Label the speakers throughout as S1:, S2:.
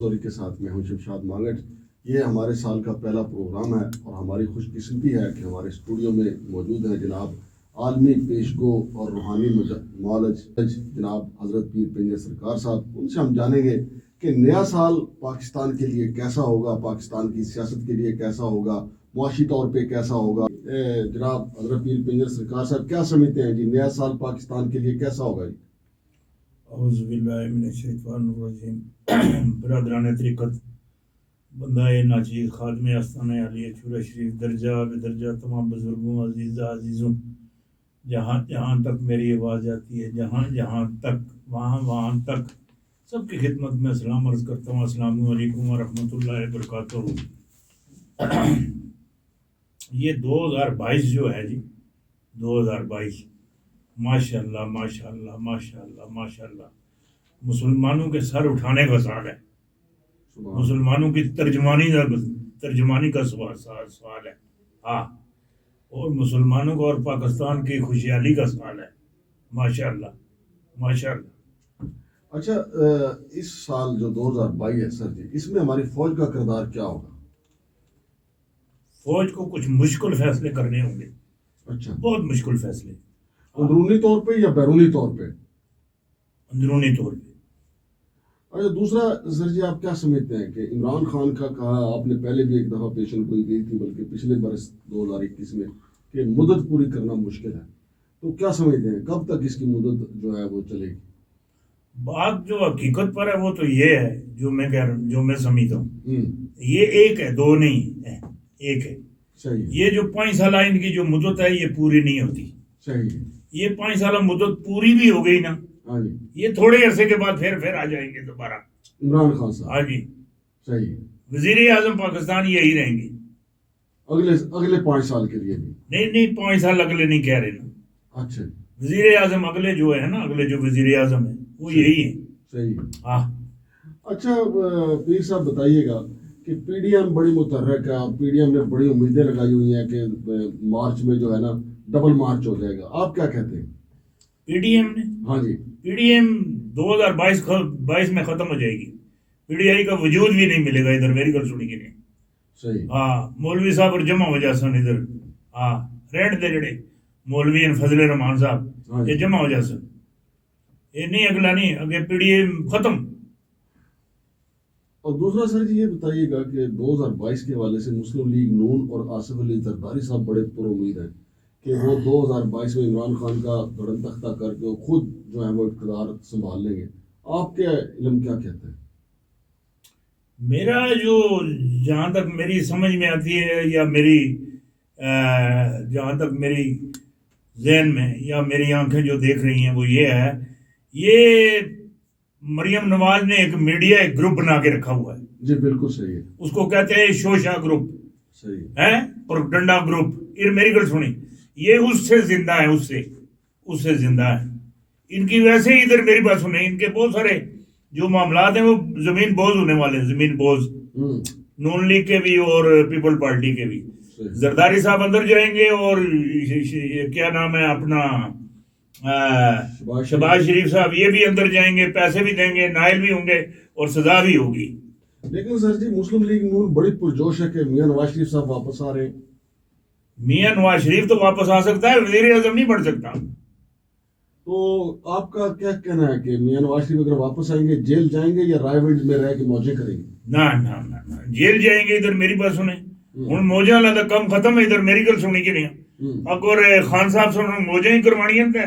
S1: Sorry کے ساتھ میں ہوں شمشاد مانگٹ۔ یہ ہمارے سال کا پہلا پروگرام ہے اور ہماری خوش قسمتی ہے کہ ہمارے اسٹوڈیو میں موجود ہیں جناب عالمی پیشگو اور روحانی معالج جناب حضرت پیر پنجر سرکار صاحب۔ ان سے ہم جانیں گے کہ نیا سال پاکستان کے لیے کیسا ہوگا، پاکستان کی سیاست کے لیے کیسا ہوگا، معاشی طور پہ کیسا ہوگا۔ جناب حضرت پیر پنجر سرکار صاحب کیا سمجھتے ہیں جی، نیا سال پاکستان کے لیے کیسا ہوگا جی؟
S2: اعوذ باللہ من الشیطان الرجیم۔ برادران طریقت، بندہ ناچیز، خادم آستانہ علیہ چورہ شریف، درجہ بدرجہ تمام بزرگوں، عزیزوں، جہاں جہاں تک میری آواز آتی ہے، جہاں جہاں تک، وہاں تک سب کی خدمت میں سلام عرض کرتا ہوں۔ السلام علیکم ورحمۃ اللہ وبرکاتہ۔ یہ 2022 جو ہے جی، 2022 ماشاء اللہ ماشاء اللہ ماشاء اللہ ماشاء اللہ مسلمانوں کے سر اٹھانے کا سال ہے، مسلمانوں کی ترجمانی کا سوال ہے، ہاں، اور مسلمانوں کو اور پاکستان کی خوشحالی کا سال ہے، ماشاء اللہ ماشاء اللہ۔
S1: اچھا، اس سال جو 2022 ہے سر جی، اس میں ہماری فوج کا کردار کیا ہوگا؟
S2: فوج کو کچھ مشکل فیصلے کرنے ہوں گے،
S1: اچھا،
S2: بہت مشکل فیصلے،
S1: اندرونی طور پہ یا بیرونی طور پہ؟
S2: اندرونی طور پہ۔
S1: اچھا، دوسرا سر جی، آپ کیا سمجھتے ہیں کہ عمران خان کا کہا، آپ نے پہلے بھی ایک دفعہ پیشن گوئی کی تھی، بلکہ پچھلے برس 2021 میں، کہ مدت پوری کرنا مشکل ہے، تو کیا سمجھتے ہیں کب تک اس کی مدت جو ہے وہ چلے گی؟
S2: بات جو حقیقت پر ہے وہ تو یہ ہے، جو میں کہہ رہا ہوں، جو میں سمجھتا ہوں، یہ ایک ہے، دو نہیں ہے، ایک ہے۔
S1: صحیح ہے۔
S2: یہ جو 5 سالہ ان کی جو مدت ہے یہ پوری نہیں ہوتی۔
S1: صحیح ہے۔
S2: یہ 5 سالہ مدت پوری بھی ہو گئی نا،
S1: ہاں جی،
S2: یہ تھوڑے عرصے کے بعد پھر آ جائیں گے دوبارہ
S1: عمران خان صاحب۔
S2: ہاں جی،
S1: صحیح ہے۔
S2: وزیر اعظم پاکستان یہی رہیں گے
S1: اگلے 5 سال کے لیے بھی؟
S2: نہیں 5 سال اگلے نہیں کہہ رہے نا،
S1: اچھا،
S2: وزیر اعظم اگلے جو ہے نا، اگلے جو وزیر اعظم ہے وہ یہی ہے۔
S1: صحیح ہے۔
S2: ہاں،
S1: اچھا پیر صاحب بتائیے گا کہ پی ڈی ایم بڑی متحرک ہے، پی ڈی ایم نے بڑی امیدیں لگائی ہوئی ہیں کہ مارچ میں جو ہے نا ڈبل مارچ ہو جائے گا، آپ کیا کہتے ہیں؟
S2: پی ڈی ایم نے،
S1: ہاں جی،
S2: پی ڈی ایم 2022 میں ختم ہو جائے گی، پی ڈی آئی کا وجود بھی نہیں ملے گا ادھر، میری گل سنی کے لیے۔
S1: صحیح۔
S2: ہاں، مولوی صاحب اور جمع ہو جا سن ادھر، ہاں، رینٹ دے جڑے مولوی فضل رحمان صاحب یہ جمع ہو جا سن، یہ نہیں اگلا نہیں، اگے پی ڈی ایم ختم۔
S1: اور دوسرا سر جی یہ بتائیے گا کہ 2022 کے حوالے سے مسلم لیگ نون اور آصف علی زرداری صاحب بڑے پر امید ہیں کہ وہ 2022 میں عمران خان کا گڑن تختہ کر کے خود جو ہے وہ اقتدار سنبھال لیں گے، آپ کے علم کیا کہتے ہیں؟
S2: میرا جو جہاں تک میری سمجھ میں آتی ہے، یا میری جہاں تک میری ذہن میں یا میری آنکھیں جو دیکھ رہی ہیں وہ یہ ہے، یہ مریم نواز نے ایک میڈیا ایک گروپ بنا کے رکھا ہوا ہے۔
S1: جی بالکل صحیح ہے۔
S2: اس کو کہتے ہیں شوشا گروپ،
S1: صحیح
S2: ہے پروپیگنڈا گروپ، یہ میری گل سنی، یہ اس سے زندہ ہے، اس سے زندہ ہے۔ ان کی ویسے ہی ادھر میری بات سنیں، ان کے بہت سارے جو معاملات ہیں وہ زمین بوز ہونے والے ہیں، زمین بوز، نون لیگ کے بھی اور پیپل پارٹی کے بھی۔ زرداری صاحب اندر جائیں گے اور کیا نام ہے اپنا شہباز شریف صاحب یہ بھی اندر جائیں گے، پیسے بھی دیں گے، نائل بھی ہوں گے اور سزا بھی ہوگی۔
S1: لیکن سر جی مسلم لیگ نون بڑی پرجوش ہے کہ میاں نواز شریف صاحب واپس آ رہے ہیں۔
S2: میاں نواز شریف تو واپس آ سکتا ہے، وزیر اعظم نہیں بن سکتا۔
S1: تو آپ کا کیا کہنا ہے کہ میاں نواز شریف اگر واپس آئیں گے جیل جائیں گے یا رائے وڈ میں رہ کے موجیں کریں گے؟
S2: نہ جیل جائیں گے، ادھر میری بات سنیں، ہوں موجہ لگا کم ختم ہے، ادھر میری گل سنی کہ نہیں، اگر خان صاحب سے موجہ ہی کروانی ہیں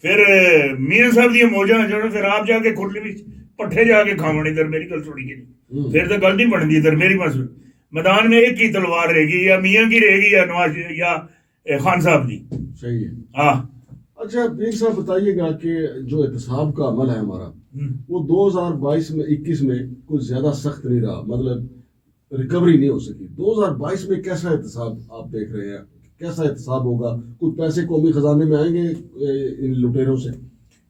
S2: پھر میاں صاحب دی موجہ جو پھر آپ جا کے کھڑلی بھی پٹھے جا کے کھاون، ادھر میری گل سنی کہ نہیں، پھر تو گل نہیں بنتی، ادھر میری بات سن، میدان میں ایک ہی تلوار رہے گی، یا میاں کی رہے گی یا نواز یا خان صاحب دی۔
S1: صحیح ہے۔
S2: ہاں،
S1: اچھا پیر صاحب بتائیے گا کہ جو احتساب کا عمل ہے ہمارا وہ 2021 میں کچھ زیادہ سخت نہیں رہا، مطلب ریکوری نہیں ہو سکی۔ 2022 میں کیسا احتساب آپ دیکھ رہے ہیں، کیسا احتساب ہوگا؟ کچھ پیسے قومی خزانے میں آئیں گے ان لٹیروں سے؟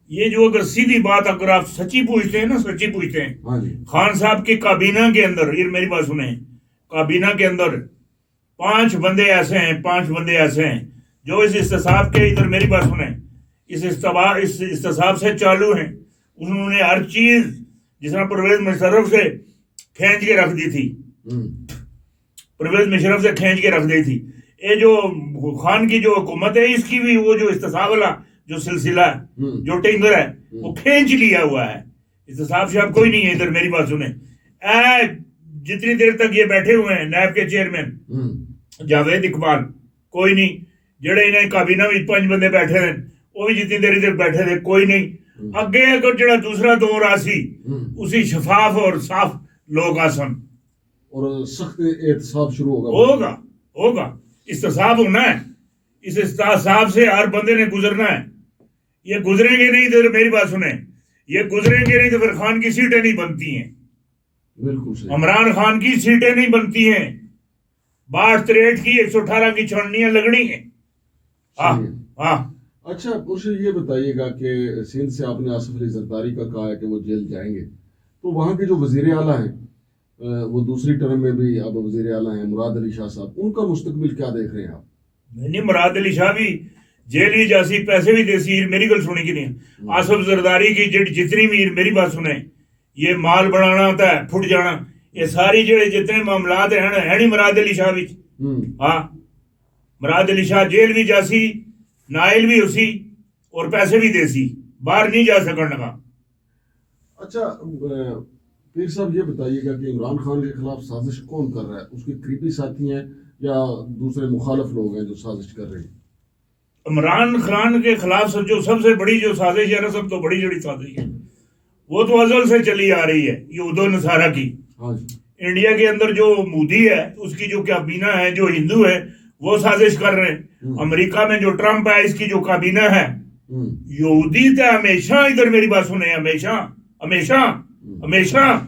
S2: یہ جو اگر سیدھی بات اگر آپ سچی پوچھتے ہیں نا، سچی پوچھتے ہیں،
S1: ہاں جی،
S2: خان صاحب کی کابینہ کے اندر، یہ میری بات سنیں، کابینہ کے اندر 5 بندے ایسے ہیں جو اس احتساب کے، ادھر میری بات سنیں، اس احتساب سے چالو ہیں، انہوں نے ہر چیز، جس طرح پرویز مشرف سے کھینچ کے رکھ دی تھی,
S1: ہوں،
S2: پرویز مشرف سے کھینچ کے رکھ دی تھی. یہ جو خان کی جو حکومت ہے اس کی بھی وہ جو استصحاب والا جو سلسلہ ہے,
S1: ہوں،
S2: جو ٹینگر ہے, وہ کھینچ لیا ہوا ہے. استصحاب شاپ کوئی نہیں ہے ادھر, میری بات سنیں. جتنی دیر تک یہ بیٹھے ہوئے ہیں نیب کے چیئرمین
S1: ہوں،
S2: جاوید اقبال, کوئی نہیں. جڑے انہیں کابینہ میں 5 بندے بیٹھے ہیں وہ بھی جتنی دیر ادھر بیٹھے تھے کوئی نہیں. اگے اگر جڑا دوسرا دور آسی
S1: ہوں،
S2: اسی شفاف اور صاف لوگ آسن
S1: اور سخت احتساب شروع
S2: ہوگا. استصحاب ہونا ہے, اس استصحاب سے ہر بندے نے گزرنا ہے. یہ گزریں گے نہیں تو میری بات سنیں, یہ گزریں گے نہیں تو پھر خان کی سیٹیں نہیں بنتی ہیں,
S1: بالکل صحیح.
S2: عمران خان کی سیٹیں نہیں بنتی ہیں. 62 کی 118 کی چھوڑنیاں لگنی ہیں.
S1: صحیح ہے.
S2: ہاں
S1: اچھا پرشر یہ بتائیے گا کہ سندھ سے آپ نے آصف علی زرداری کا کہا ہے کہ وہ جیل جائیں گے, تو وہاں کے جو وزیر اعلیٰ ہیں وہ دوسری ٹرم میں بھی اب وزیر اعلیٰ ہیں مراد علی شاہ صاحب, ان کا مستقبل کیا دیکھ رہے ہیں آپ؟
S2: نہیں, مراد علی شاہ بھی جیل ہی جاسی, پیسے بھی دیسی. میری گل سنی کی نہیں, آصف زرداری کی جتنی بھی, میری بات سنیں, یہ مال بڑھانا ہوتا ہے پھٹ جانا, یہ ساری جڑے جتنے معاملات ہیں نہیں مراد علی شاہ بھی. ہاں مراد علی شاہ جیل بھی جاسی, نائل بھی اسی, اور پیسے بھی دیسی, باہر نہیں جا سکنے کا.
S1: اچھا پیر صاحب یہ بتائیے گا کہ عمران خان کے خلاف سازش کون کر رہا ہے؟ اس کے قریبی ساتھی ہیں یا دوسرے مخالف لوگ ہیں جو سازش کر رہے ہیں؟
S2: عمران خان کے خلاف جو سب سے بڑی جو سازش ہے نا, سب تو بڑی جڑی سازش ہے وہ تو ازل سے چلی آ رہی ہے, یہود و نصارہ کی.
S1: ہاں جی.
S2: انڈیا کے اندر جو مودی ہے اس کی جو کابینہ ہے, جو ہندو ہے وہ سازش کر رہے ہیں. امریکہ میں جو ٹرمپ ہے اس کی جو کابینہ ہے, یہودی تو ہمیشہ ادھر, میری بات سنیں, ہمیشہ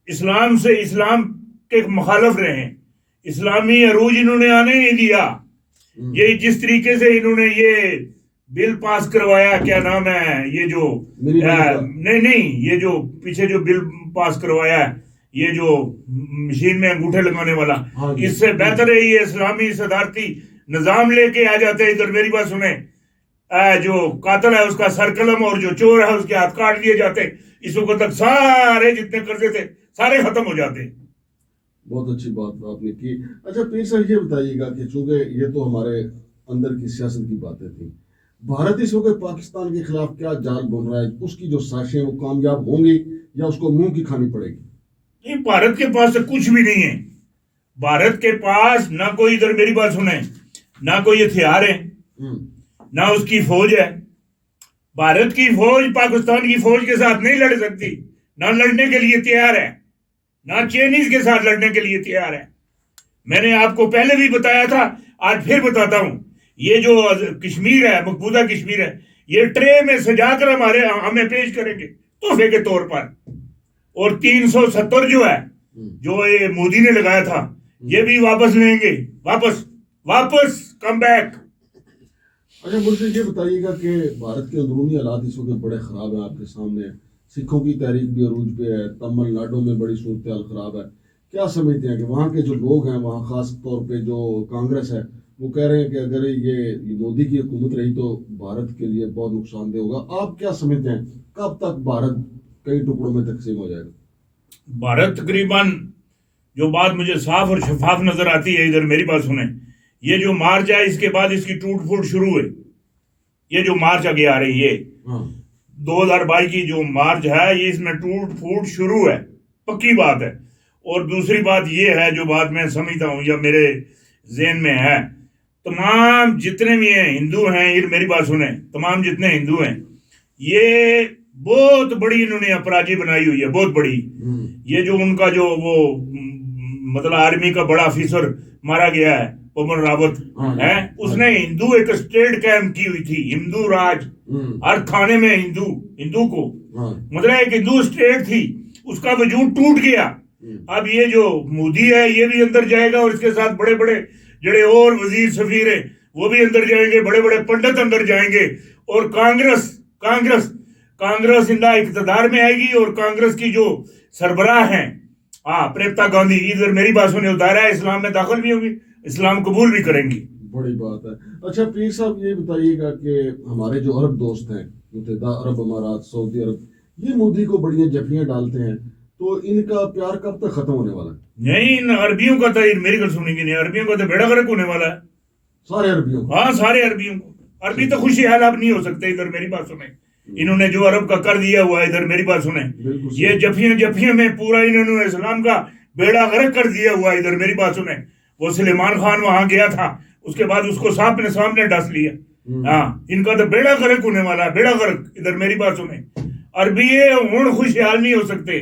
S2: اسلام کے مخالف رہے ہیں. اسلامی عروج انہوں نے آنے نہیں دیا. یہ جس طریقے سے انہوں نے یہ بل پاس کروایا, کیا نام ہے یہ جو نہیں یہ جو پیچھے جو بل پاس کروایا ہے, یہ جو مشین میں انگوٹھے لگانے والا, اس سے بہتر ہے یہ اسلامی صدارتی نظام لے کے آ جاتے ہیں ادھر. میری بات سنیں, جو قاتل ہے اس کا سر قلم اور جو چور ہے اس کے ہاتھ کاٹ دیے جاتے. اس وقت تک سارے جتنے قرضے تھے سارے ختم ہو جاتے.
S1: بہت اچھی بات آپ نے کی. اچھا پیر صاحب یہ بتائیے گا کہ چونکہ یہ تو ہمارے اندر کی سیاست کی باتیں تھیں, بھارت اس وقت پاکستان کے خلاف کیا جال بن رہا ہے؟ اس کی جو سازشیں وہ کامیاب ہوں گی یا اس کو منہ کی کھانی پڑے گی؟
S2: نہیں, بھارت کے پاس تو کچھ بھی نہیں ہے. بھارت کے پاس نہ کوئی, ادھر میری بات سنیں, نہ کوئی ہتھیار ہے, نہ اس کی فوج ہے. بھارت کی فوج پاکستان کی فوج کے ساتھ نہیں لڑ سکتی, نہ لڑنے کے لیے تیار ہے, نہ چینیز کے ساتھ لڑنے کے لیے تیار ہے. میں نے آپ کو پہلے بھی بتایا تھا, آج پھر بتاتا ہوں. یہ جو کشمیر ہے, مقبوضہ کشمیر ہے, یہ ٹرے میں سجا کر ہمیں پیش کریں گے تحفے کے طور پر. اور 370 جو ہے جو یہ مودی نے لگایا تھا یہ بھی واپس لیں گے, واپس کم بیک.
S1: اچھا مجھے یہ بتائیے گا کہ بھارت کے اندرونی حالات اس وقت بڑے خراب ہیں آپ کے سامنے. سکھوں کی تحریک بھی عروج پہ ہے, تمل ناڈو میں بڑی صورتحال خراب ہے. کیا سمجھتے ہیں کہ وہاں کے جو لوگ ہیں, وہاں خاص طور پہ جو کانگریس ہے, وہ کہہ رہے ہیں کہ اگر یہ مودی کی حکومت رہی تو بھارت کے لیے بہت نقصان دہ ہوگا. آپ کیا سمجھتے ہیں کب تک بھارت کئی ٹکڑوں میں تقسیم ہو جائے گا؟
S2: بھارت تقریباً, جو بات مجھے صاف اور شفاف نظر آتی ہے, ادھر میری بات سنیں, یہ جو مارچ ہے اس کے بعد اس کی ٹوٹ پھوٹ شروع ہے. یہ جو مارچ آگے آ رہی ہے 2022 کی جو مارچ ہے, یہ اس میں ٹوٹ پھوٹ شروع ہے, پکی بات ہے. اور دوسری بات یہ ہے, جو بات میں سمجھتا ہوں یا میرے ذہن میں ہے, تمام جتنے بھی ہیں ہندو ہیں, یہ میری بات سنیں, تمام جتنے ہندو ہیں یہ بہت بڑی انہوں نے اپراجی بنائی ہوئی ہے, بہت بڑی. یہ جو ان کا جو وہ مطلب آرمی کا بڑا آفیسر مارا گیا ہے, پون راوت ہے, اس نے ہندو ایک اسٹیٹ قائم کی ہوئی تھی, ہندو راج, ہر کھانے میں ہندو کو, مطلب ایک ہندو اسٹیٹ تھی, اس کا وجود ٹوٹ گیا. اب یہ جو مودی ہے یہ بھی اندر جائے گا, اور اس کے ساتھ بڑے بڑے جڑے اور وزیر سفیر ہیں وہ بھی اندر جائیں گے, بڑے بڑے پنڈت اندر جائیں گے. اور کانگریس اندہ اقتدار میں آئے گی, اور کانگریس کی جو سربراہ ہیں پریپتا گاندھی, ادھر میری بات سنیں, دائرہ اسلام میں داخل بھی ہوں گی, اسلام قبول بھی کریں گی.
S1: بڑی بات ہے. اچھا پیر صاحب یہ بتائیے گا کہ ہمارے جو عرب دوست ہیں, متحدہ عرب امارات, سعودی عرب, یہ مودی کو بڑی جفیاں ڈالتے ہیں, تو ان کا پیار کب تک ختم ہونے والا ہے؟
S2: نہیں، ان عربیوں کا تو میری گل سنیں گی نہیں، عربیوں کا تو بیڑا غرق ہونے والا ہے.
S1: سارے عربیوں کا؟
S2: ہاں سارے عربیوں کو. عربی تو خوشحال اب نہیں ہو سکتے. ادھر میری بات سنیں، انہوں نے جو عرب کا کر دیا ہوا ہے، ادھر میری بات سنیں، یہ جفیوں میں پورا انہوں نے اسلام کا بیڑا غرق کر دیا ہوا ہے. ادھر میری بات سنیں، وہ سلیمان خان وہاں گیا تھا، اس کے بعد اس کو سانپ نے سامنے ڈس لیا. ہاں ان کا تو بیڑا غرق ہونے والا ہے، بیڑا غرق. ادھر میری بات سنیں، عربی ہوں خوشحال نہیں ہو سکتے،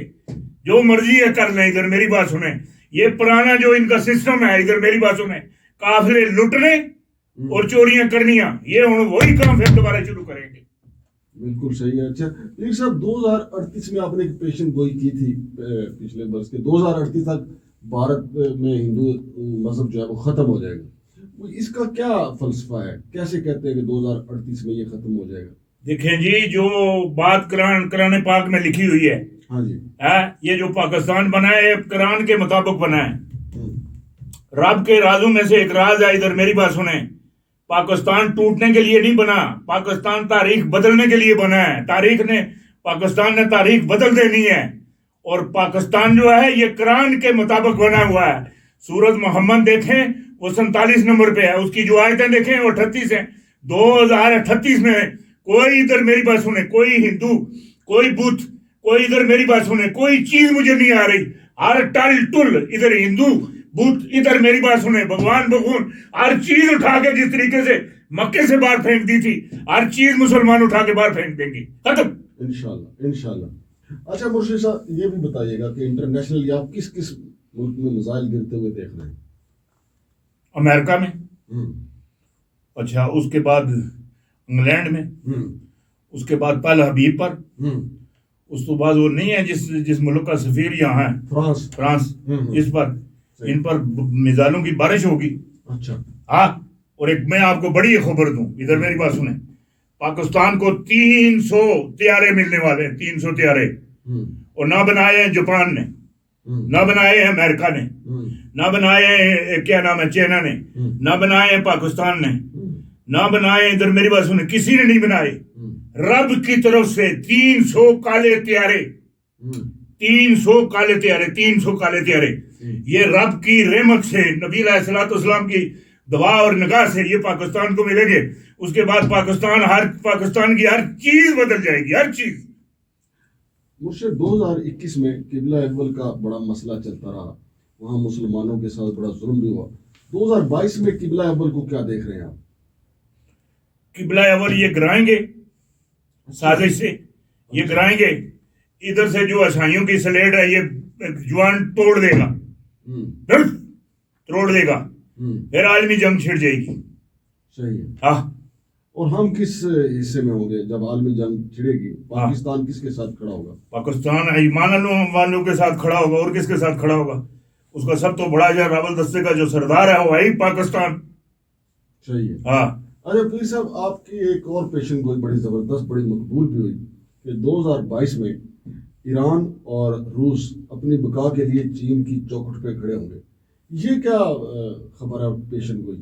S2: جو مرضی ہے کر لیں. ادھر میری بات سنیں، یہ پرانا جو ان کا سسٹم ہے، ادھر میری بات سنیں، قافلے لٹنے اور چوریاں کرنیاں، یہ ہوں وہی کام پھر دوبارہ شروع کریں گے.
S1: بالکل صحیح ہے. اچھا پیر صاحب، 2038 میں آپ نے ایک پیشن گوئی کی تھی پچھلے برس کے، 2038 تک بھارت میں ہندو مذہب جو ہے وہ ختم ہو جائے گا. اس کا کیا فلسفہ ہے؟ کیسے کہتے ہیں کہ 2038 میں یہ ختم ہو جائے گا؟
S2: دیکھیں جی، جو بات قرآن پاک میں لکھی ہوئی ہے،
S1: ہاں جی،
S2: یہ جو پاکستان بنا ہے قرآن کے مطابق بنا ہے. رب کے رازوں میں سے ایک راز ہے. ادھر میری بات سنیں، پاکستان ٹوٹنے کے لیے نہیں بنا، پاکستان تاریخ بدلنے کے لیے بنا ہے. پاکستان نے تاریخ بدل دینی ہے، اور پاکستان جو ہے یہ قرآن کے مطابق بنا ہوا ہے. سورۃ محمد دیکھیں، وہ 47 نمبر پہ ہے، اس کی جو آیتیں دیکھیں وہ 38 ہیں. 2038 میں کوئی، ادھر میری بات سنیں، کوئی ہندو، کوئی بدھ، کوئی، ادھر میری بات سنیں، کوئی چیز مجھے نہیں آ رہی. ہر ٹل ٹل ادھر ہندو بدھ، ادھر میری بات سنیں، بھگوان بھگون، ہر چیز اٹھا کے جس طریقے سے مکے سے باہر پھینک دی تھی، ہر چیز مسلمان اٹھا کے باہر پھینک دیں گے. ختم
S1: انشاءاللہ انشاءاللہ. اچھا مرشد صاحب، یہ بھی بتائیے گا کہ انٹرنیشنل آپ کس کس ملک میں میزائل گرتے ہوئے دیکھ رہے ہیں؟
S2: امریکہ میں، اچھا اس کے بعد انگلینڈ میں، اس کے بعد پل حبیب پر، اس تو بعد وہ نہیں ہے جس ملک کا سفیر یہاں ہے، فرانس، اس پر، ان پر میزائلوں کی بارش ہوگی.
S1: اچھا
S2: ہاں. اور ایک میں آپ کو بڑی خبر دوں، ادھر میری بات سنیں، پاکستان کو 300 طیارے ملنے والے ہیں، 300 طیارے، اور نہ بنائے ہیں جاپان نے، نہ بنائے ہیں امریکہ نے، نہ بنائے ہیں کیا نام ہے چائنا نے، نہ بنائے ہیں پاکستان نے، نہ بنائے، ادھر میری بات سنیں، کسی نے نہیں بنائے. رب کی طرف سے 300 کالے طیارے، 300 کالے طیارے، 300 کالے طیارے، یہ رب کی رحمت سے، نبی علیہ الصلوۃ والسلام کی دعا اور نگاہ سے یہ پاکستان کو ملے گے. اس کے بعد پاکستان کی ہر چیز بدل جائے گی، ہر چیز.
S1: مرشد، 2021 میں قبلہ اول کا بڑا مسئلہ چلتا رہا، وہاں مسلمانوں کے ساتھ بڑا ظلم بھی ہوا. 2022 میں قبلہ اول کو کیا دیکھ رہے ہیں آپ؟
S2: قبلہ اول یہ گرائیں گے سازش سے، یہ گرائیں گے. ادھر سے جو عیسائیوں کی سلیٹ ہے یہ جوان توڑ دے گا، توڑ دے گا، پھر عالمی جنگ چھڑ جائے گی.
S1: صحیح ہے.
S2: ہاں.
S1: اور ہم کس حصے میں ہوں گے جب عالمی جنگ چھڑے گی؟ پاکستان کس کے ساتھ کھڑا ہوگا؟
S2: پاکستان ایمان والوں کے ساتھ کھڑا ہوگا. اور کس کے ساتھ کھڑا ہوگا؟ اس کا سب تو بڑا جو راول دستے کا جو سردار ہے وہ ہے پاکستان.
S1: صحیح ہے.
S2: ہاں.
S1: اچھا پیر صاحب، آپ کی ایک اور پیشن گوئی بڑی زبردست، بڑی مقبول بھی ہوئی کہ 2022 میں ایران اور روس اپنی بقا کے لیے چین کی چوکھٹ پہ کھڑے ہوں گے. یہ کیا خبر ہے پیشن گوئی؟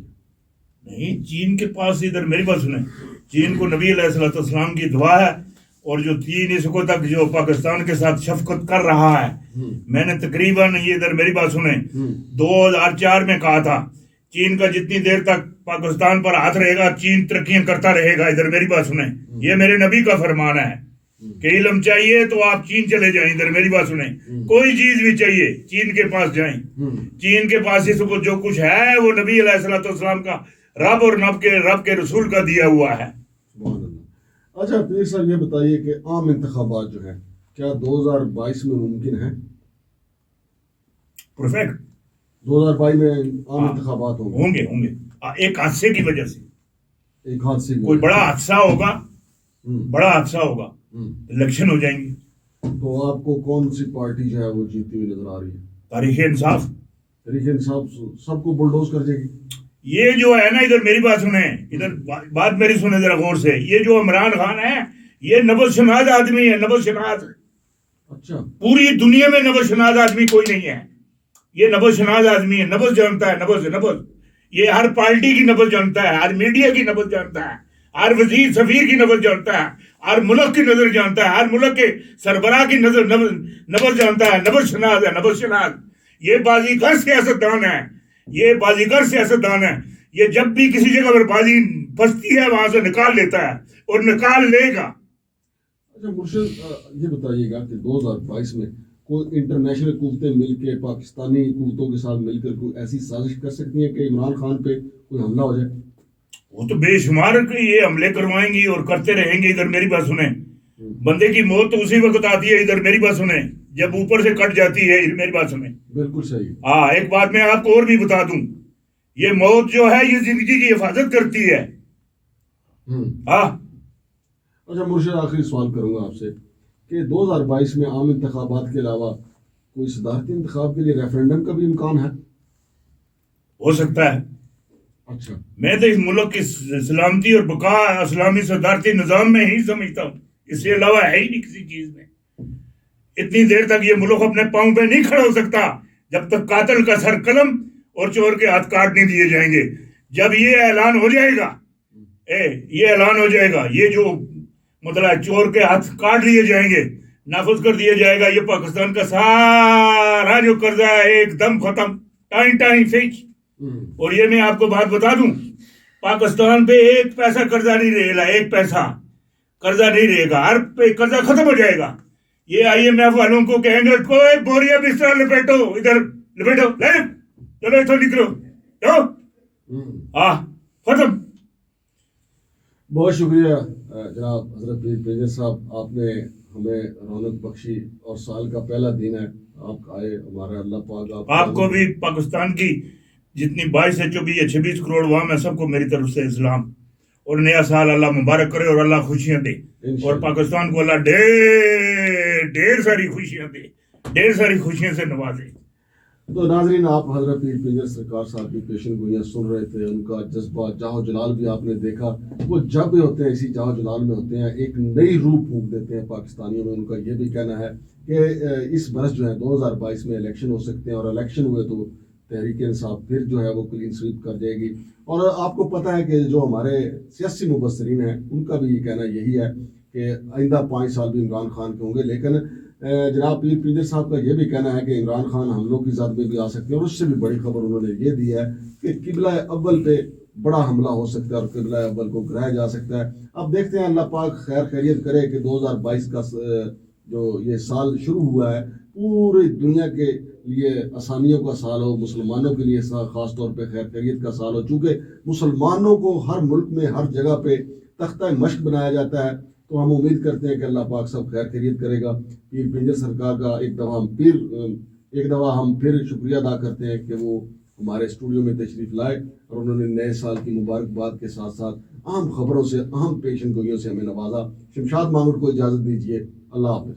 S2: نہیں، چین کے پاس، ادھر میری بات سنیں، چین کو نبی علیہ الصلوۃ والسلام کی دعا ہے، اور جو چین اس کو تک جو پاکستان کے ساتھ شفقت کر رہا ہے، میں نے تقریباً یہ ادھر میری بات سنیں 2004 میں کہا تھا، چین کا جتنی دیر تک پاکستان پر ہاتھ رہے گا چین ترقیاں کرتا رہے گا. ادھر میری بات سنیں، یہ میرے نبی کا فرمان ہے کہ علم چاہیے تو آپ چین چلے جائیں. ادھر میری بات سنیں، کوئی چیز بھی چاہیے چین کے پاس جائیں. چین کے پاس اس کو جو کچھ ہے وہ نبی علیہ الصلوۃ والسلام کا، رب اور رب کے رسول کا دیا ہوا ہے.
S1: سبحان اللہ. اچھا پیر صاحب، یہ بتائیے کہ عام انتخابات جو ہیں کیا 2022 میں ممکن ہیں؟
S2: پرفیکٹ.
S1: 2022 میں عام انتخابات
S2: ہوں گے. ایک حادثے کی وجہ سے،
S1: ایک حادثے کی
S2: کوئی بڑا حادثہ ہوگا، بڑا حادثہ ہوگا، الیکشن ہو جائیں گے.
S1: تو آپ کو کون سی پارٹی جو ہے وہ جیتی ہوئی نظر آ رہی ہے؟
S2: تاریخ انصاف.
S1: تاریخ انصاف سب کو بلڈوز کر جائے گی.
S2: یہ جو ہے نا، ادھر میری بات سنیں، ادھر بات میری سنیں ذرا غور سے، یہ جو عمران خان ہے یہ نبض شناس آدمی ہے، نبض شناس.
S1: اچھا.
S2: پوری دنیا میں نبض شناس آدمی کوئی نہیں ہے، یہ نبض شناس آدمی ہے، نبض جانتا ہے، نبض. یہ ہر پارٹی کی نبض جانتا ہے، ہر میڈیا کی نبض جانتا ہے، ہر وزیر سفیر کی نبض جانتا ہے، ہر ملک کی نظر جانتا ہے، ہر ملک کے سربراہ کی نظر جانتا ہے، نبض شناس ہے، نبض شناس. یہ بازیگر سیاستدان ہے، یہ بازیگر سیاستدان ہے. یہ جب بھی کسی جگہ پر بازی پھنستی ہے وہاں سے نکال لیتا ہے اور نکال لے گا.
S1: اچھا مرشد یہ بتائیے گا کہ 2022 میں کوئی انٹرنیشنل قوتیں مل کے پاکستانی قوتوں کے ساتھ مل کر کوئی ایسی سازش کر سکتی ہیں کہ عمران خان پہ کوئی حملہ ہو جائے؟
S2: وہ تو بے شمار یہ حملے کروائیں گی اور کرتے رہیں گے. ادھر میری بات سنیں، بندے کی موت تو اسی وقت آتی ہے، ادھر میری بات سنیں، جب اوپر سے کٹ جاتی ہے. میری بات سنیں.
S1: بالکل صحیح.
S2: ہاں ایک بات میں آپ کو اور بھی بتا دوں، یہ موت جو ہے یہ زندگی کی حفاظت کرتی ہے. ہاں.
S1: اچھا مرشد آخری سوال کروں گا آپ سے کہ 2022 میں عام انتخابات کے علاوہ کوئی صدارتی انتخاب کے لیے ریفرینڈم کا بھی امکان ہے؟
S2: ہو سکتا ہے.
S1: اچھا.
S2: میں تو اس ملک کی سلامتی اور بقا اسلامی صدارتی نظام میں ہی سمجھتا ہوں، اس سے علاوہ ہے ہی نہیں کسی چیز میں. اتنی دیر تک یہ ملک اپنے پاؤں پہ نہیں کھڑا ہو سکتا جب تک قاتل کا سر قلم اور چور کے ہاتھ کاٹ نہیں دیے جائیں گے. جب یہ اعلان ہو جائے گا، یہ اعلان ہو جائے گا، یہ جو مطلب چور کے ہاتھ کاٹ دیے جائیں گے، نافذ کر دیا جائے گا، یہ پاکستان کا سارا جو قرضہ ہے ایک دم ختم، ٹائم فکس. اور یہ میں آپ کو بات بتا دوں، پاکستان پہ ایک پیسہ قرضہ نہیں رہے گا، ایک پیسہ قرضہ نہیں رہے گا، ہر پہ قرضہ ختم ہو جائے گا. یہ IMF والوں کو کہیں گے کوئی بوریا بستر لپیٹو، ادھر لپیٹو، چلو اتنا نکلو، ختم.
S1: بہت شکریہ جناب حضرت پیر پینجر صاحب، آپ نے ہمیں رونق بخشی اور سال کا پہلا دن ہے آپ آئے، ہمارا اللہ پاک
S2: آپ کو بھی پاکستان کی جتنی 22 سے 24 یا 26 کروڑ عوام ہے سب کو میری طرف سے اسلام اور نیا سال اللہ مبارک کرے اور اللہ خوشیاں دے اور پاکستان کو اللہ ڈھیر ساری خوشیاں دے، ڈھیر ساری خوشیاں سے نوازے.
S1: تو ناظرین آپ حضرت پیر پینجر سرکار صاحب کی پیشن گوئیاں سن رہے تھے، ان کا جذبہ جاہ و جلال بھی آپ نے دیکھا. وہ جب بھی ہوتے ہیں اسی جاہ و جلال میں ہوتے ہیں، ایک نئی روح پھونک دیتے ہیں پاکستانیوں میں. ان کا یہ بھی کہنا ہے کہ اس برس جو ہے 2022 میں الیکشن ہو سکتے ہیں اور الیکشن ہوئے تو تحریک انصاف پھر جو ہے وہ کلین سویپ کر جائے گی. اور آپ کو پتہ ہے کہ جو ہمارے سیاسی مبصرین ہیں ان کا بھی یہ کہنا یہی ہے کہ آئندہ 5 سال بھی عمران خان کے ہوں گے. لیکن جناب پیر پینجر صاحب کا یہ بھی کہنا ہے کہ عمران خان حملوں کی زد میں بھی آ سکتے ہیں، اور اس سے بھی بڑی خبر انہوں نے یہ دی ہے کہ قبلہ اول پہ بڑا حملہ ہو سکتا ہے اور قبلہ اول کو گرایا جا سکتا ہے. اب دیکھتے ہیں، اللہ پاک خیر خیریت کرے کہ 2022 کا جو یہ سال شروع ہوا ہے پوری دنیا کے لیے آسانیوں کا سال ہو، مسلمانوں کے لیے خاص طور پہ خیر خیریت کا سال ہو. چونکہ مسلمانوں کو ہر ملک میں ہر جگہ پہ تختہ مشق بنایا جاتا ہے، تو ہم امید کرتے ہیں کہ اللہ پاک سب خیر خیریت کرے گا. پیر پینجر سرکار کا ایک دفعہ ہم پھر شکریہ ادا کرتے ہیں کہ وہ ہمارے اسٹوڈیو میں تشریف لائے اور انہوں نے نئے سال کی مبارکباد کے ساتھ ساتھ اہم خبروں سے، اہم پیشن گوئیوں سے ہمیں نوازا. شمشاد مانگڑ کو اجازت دیجیے. اللہ حافظ.